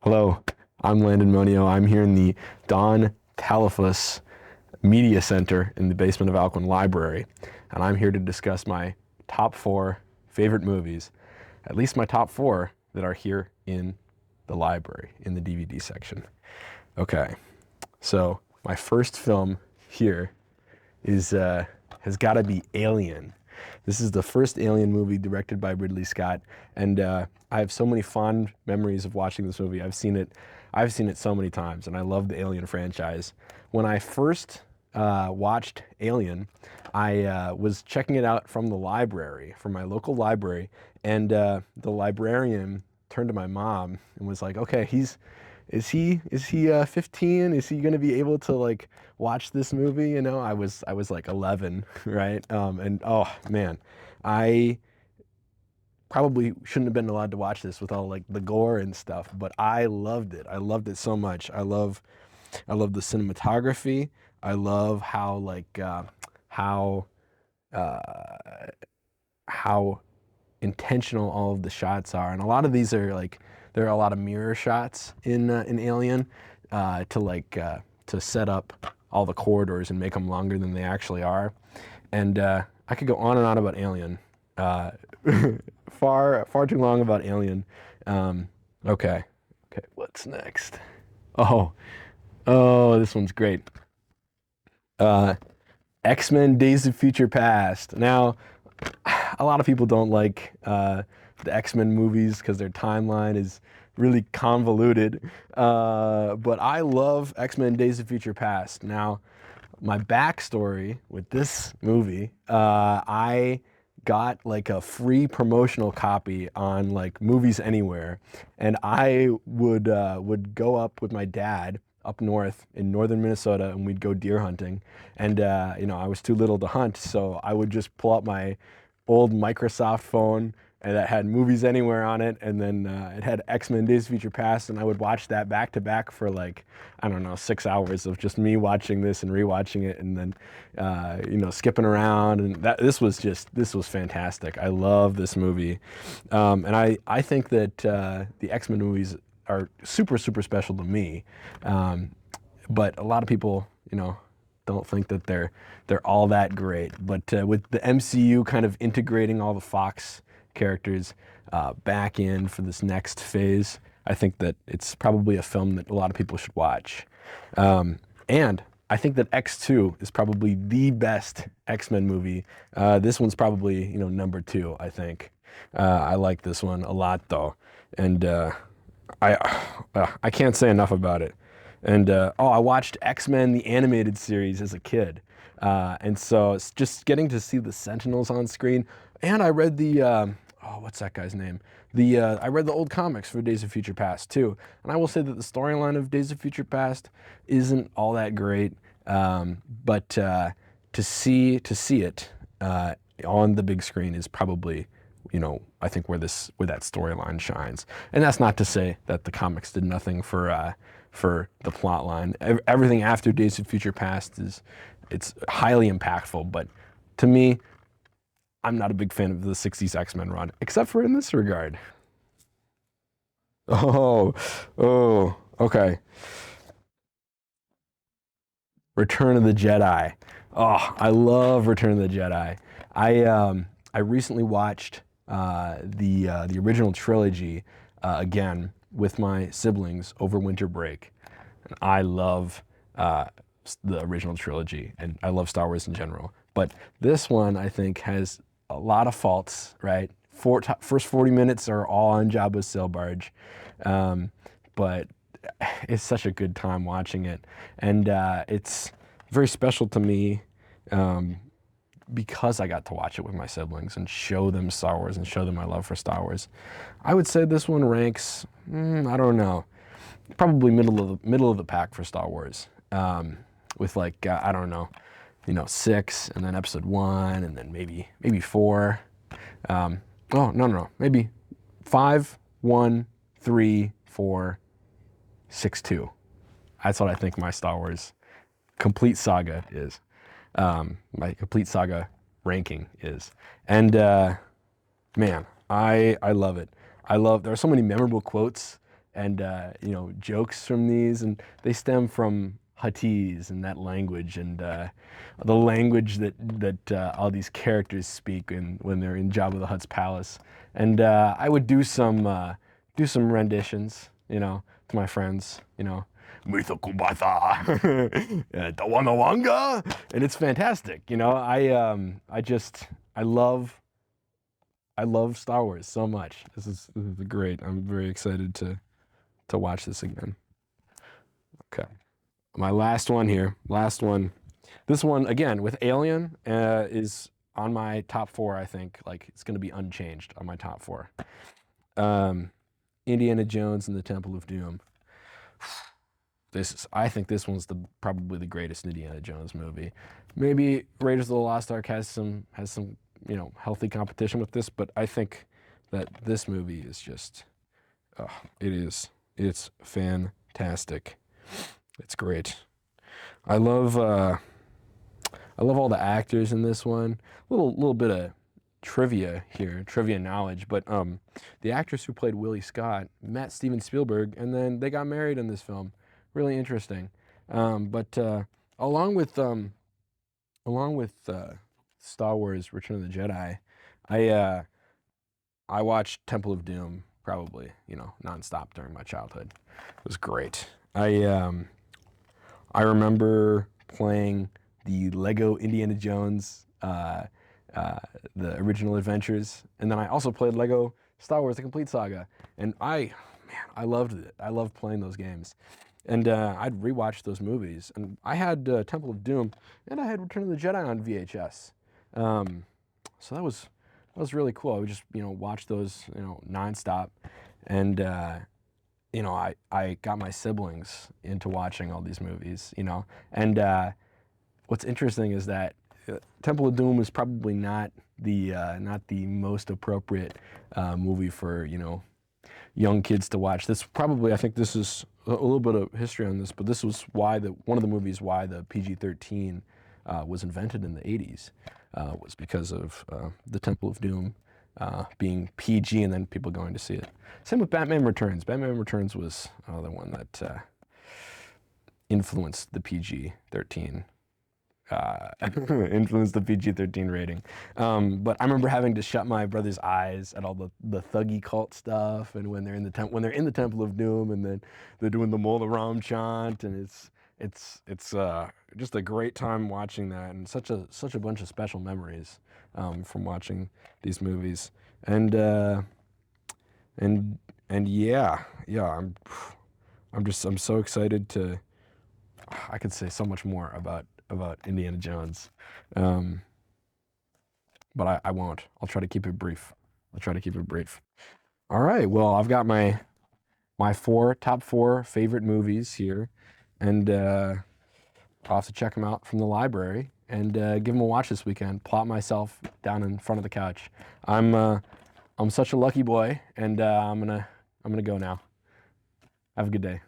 Hello, I'm Landon Muonio. I'm here in the Don Talifus Media Center in the basement of Alcuin Library, and I'm here to discuss my top 4 favorite movies, at least my top 4 that are here in the library, in the DVD section. Okay, so my first film here is has got to be Alien. This is the first Alien movie directed by Ridley Scott, and I have so many fond memories of watching this movie. I've seen it so many times, and I love the Alien franchise. When I first watched Alien, I was checking it out from the library, from my local library, and the librarian turned to my mom and was like, "Okay, is he 15? Is he gonna be able to like watch this movie?" You know, I was like 11, right? And oh man, I probably shouldn't have been allowed to watch this with all like the gore and stuff, but I loved it. I loved it so much. I love the cinematography. I love how how uh, how intentional all of the shots are, and a lot of these are like there are a lot of mirror shots in Alien to set up all the corridors and make them longer than they actually are. And I could go on and on about Alien, uh, far too long about Alien. Okay, okay, what's next? Oh, oh, this one's great. Uh, X-Men: Days of Future Past. Now, a lot of people don't like the X-Men movies because their timeline is really convoluted. But I love X-Men: Days of Future Past. Now, my backstory with this movie, I got like a free promotional copy on like Movies Anywhere, and I would go up with my dad up north in northern Minnesota, and we'd go deer hunting. And I was too little to hunt, so I would just pull out my old Microsoft phone and that had Movies Anywhere on it, and then it had X-Men Days of Future Past, and I would watch that back to back for like, I don't know, 6 hours of just me watching this and rewatching it, and then skipping around, and this was fantastic. I love this movie, and I think that the X-Men movies are super super special to me, but a lot of people don't think that they're all that great. But with the MCU kind of integrating all the Fox characters back in for this next phase, I think that it's probably a film that a lot of people should watch. And I think that X2 is probably the best X-Men movie. This one's probably number 2, I think. I like this one a lot though, and I can't say enough about it. And I watched X-Men the animated series as a kid, and so it's just getting to see the Sentinels on screen. And I read the what's that guy's name? I read the old comics for Days of Future Past too, and I will say that the storyline of Days of Future Past isn't all that great, but to see it on the big screen is probably I think where that storyline shines. And that's not to say that the comics did nothing for the plot line. Everything after Days of Future Past it's highly impactful, but to me, I'm not a big fan of the 60s X-Men run, except for in this regard. Oh, oh, okay. Return of the Jedi. Oh, I love Return of the Jedi. I recently watched the original trilogy again with my siblings over winter break, and I love the original trilogy, and I love Star Wars in general. But this one, I think, has a lot of faults. Right, first 40 minutes are all on Jabba's sail barge, but it's such a good time watching it, and it's very special to me because I got to watch it with my siblings and show them Star Wars and show them my love for Star Wars. I would say this one ranks, I don't know, probably middle of the pack for Star Wars, with like I don't know, 6, and then Episode 1, and then maybe 4. Oh no, maybe 5, 1, 3, 4, 6, 2. That's what I think my Star Wars complete saga is. My complete saga ranking is. And man, I love it. There are so many memorable quotes and you know, jokes from these, and they stem from Huttese and that language, and the language that all these characters speak when they're in Jabba the Hutt's palace. And I would do some renditions, you know, to my friends, you know, Mitha Kubatha, Tawanawanga, and it's fantastic. You know, I love Star Wars so much. This is great. I'm very excited to watch this again. Okay, my last one here. Last one. This one again with Alien is on my top 4. I think like it's going to be unchanged on my top 4. Indiana Jones and the Temple of Doom. I think this one's probably the greatest Indiana Jones movie. Maybe Raiders of the Lost Ark has some you know, healthy competition with this, but I think that this movie is just it's fantastic. It's great. I love all the actors in this one. Little bit of trivia here, trivia knowledge, but the actress who played Willie Scott met Steven Spielberg, and then they got married in this film. Really interesting. But along with Star Wars: Return of the Jedi, I watched Temple of Doom probably, you know, nonstop during my childhood. It was great. I remember playing the Lego Indiana Jones, the original adventures, and then I also played Lego Star Wars: The Complete Saga, and man, I loved it. I loved playing those games. And I'd rewatch those movies. And I had Temple of Doom, and I had Return of the Jedi on VHS. So that was really cool. I would just, you know, watch those, you know, nonstop. And you know, I got my siblings into watching all these movies, you know. And what's interesting is that Temple of Doom is probably not the most appropriate movie for, you know, young kids to watch. I think this is a little bit of history on this, but this was one of the movies why the PG-13 was invented in the 80s, was because of the Temple of Doom being PG and then people going to see it. Same with Batman Returns. Batman Returns was the one that influenced the PG-13 influenced the PG-13 rating. But I remember having to shut my brother's eyes at all the thuggy cult stuff, and when they're in the Temple of Doom, and then they're doing the Mola Ram chant, and it's just a great time watching that, and such a bunch of special memories from watching these movies. And yeah, I'm so excited to. I could say so much more about Indiana Jones, but I won't. I'll try to keep it brief. All right. Well, I've got my top 4 favorite movies here, and I'll have to check them out from the library and give them a watch this weekend. Plop myself down in front of the couch. I'm such a lucky boy, and I'm gonna go now. Have a good day.